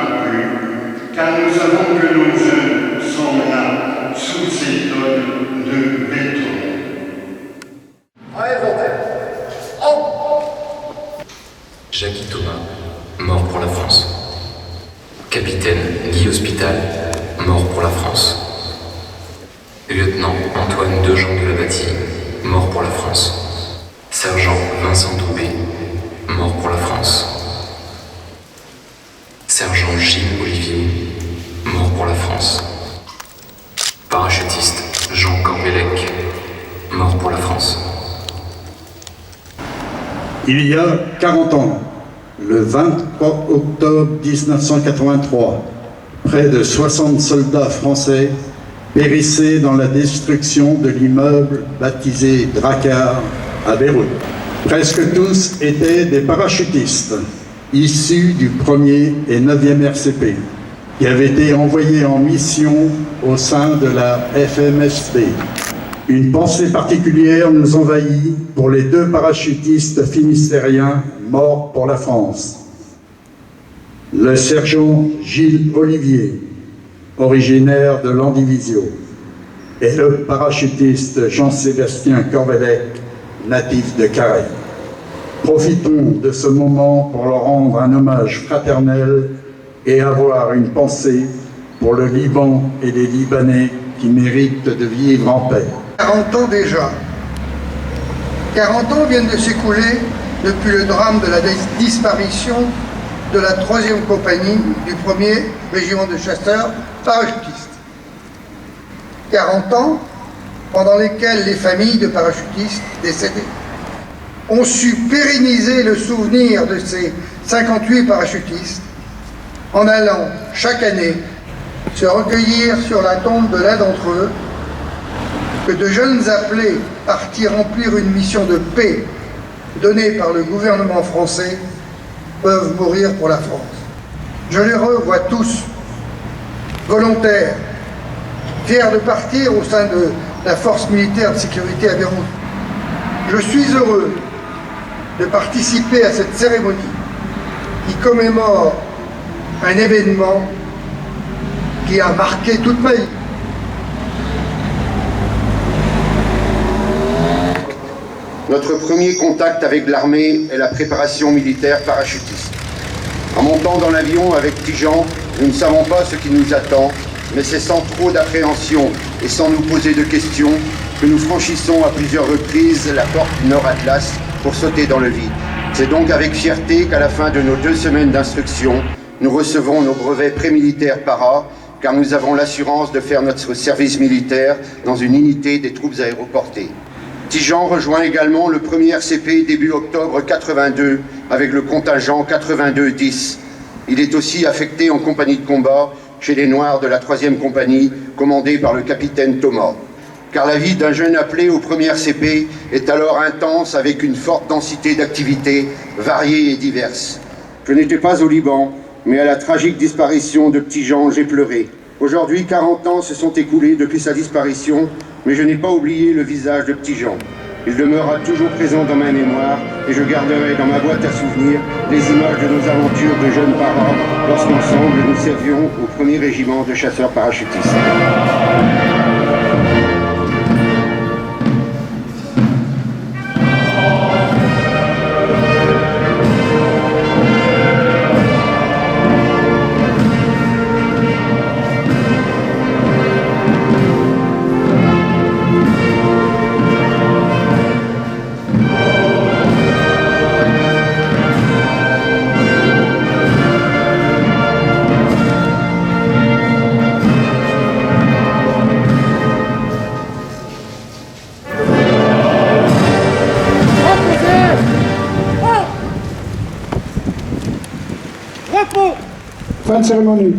convaincus, car nous savons que nos jeunes sont là sous ces tonnes de béton. Jackie Thomas, mort pour la France. Capitaine Guy Hospital, mort pour la France. Lieutenant Antoine Dejean de la Bâtie, mort pour la France. Sergent Vincent Doubé, mort pour la France. Sergent Gilles Olivier, mort pour la France. Parachutiste Jean Corbellec, mort pour la France. Il y a 40 ans, le 23 octobre 1983, près de 60 soldats français périssaient dans la destruction de l'immeuble baptisé Drakkar à Beyrouth. Presque tous étaient des parachutistes, issus du 1er et 9e RCP, qui avaient été envoyés en mission au sein de la FMSP. Une pensée particulière nous envahit pour les 2 parachutistes finistériens morts pour la France. Le sergent Gilles Olivier, originaire de Landivisiau, et le parachutiste Jean-Sébastien Corbellec, natif de Carhaix. Profitons de ce moment pour leur rendre un hommage fraternel et avoir une pensée pour le Liban et les Libanais qui méritent de vivre en paix. 40 ans déjà. 40 ans viennent de s'écouler depuis le drame de la disparition de la 3e compagnie du 1er régiment de chasseurs parachutistes. 40 ans pendant lesquels les familles de parachutistes décédés ont su pérenniser le souvenir de ces 58 parachutistes en allant chaque année se recueillir sur la tombe de l'un d'entre eux, que de jeunes appelés partis remplir une mission de paix donnée par le gouvernement français peuvent mourir pour la France. Je les revois tous, volontaires, fiers de partir au sein de la force militaire de sécurité à Beyrouth. Je suis heureux de participer à cette cérémonie qui commémore un événement qui a marqué toute ma vie. Notre premier contact avec l'armée est la préparation militaire parachutiste. En montant dans l'avion avec Tijan, nous ne savons pas ce qui nous attend, mais c'est sans trop d'appréhension et sans nous poser de questions que nous franchissons à plusieurs reprises la porte du Nord Atlas pour sauter dans le vide. C'est donc avec fierté qu'à la fin de nos 2 semaines d'instruction, nous recevons nos brevets prémilitaires para, car nous avons l'assurance de faire notre service militaire dans une unité des troupes aéroportées. Tijan rejoint également le 1er RCP début octobre 82 avec le contingent 82-10. Il est aussi affecté en compagnie de combat chez les Noirs de la 3e compagnie commandée par le capitaine Thomas. Car la vie d'un jeune appelé au 1er RCP est alors intense avec une forte densité d'activités variées et diverses. Je n'étais pas au Liban, mais à la tragique disparition de Petit Jean, j'ai pleuré. Aujourd'hui, 40 ans se sont écoulés depuis sa disparition, mais je n'ai pas oublié le visage de Petit Jean. Il demeurera toujours présent dans ma mémoire et je garderai dans ma boîte à souvenirs les images de nos aventures de jeunes paras lorsqu'ensemble nous servions au 1er régiment de chasseurs parachutistes. Fin de cérémonie.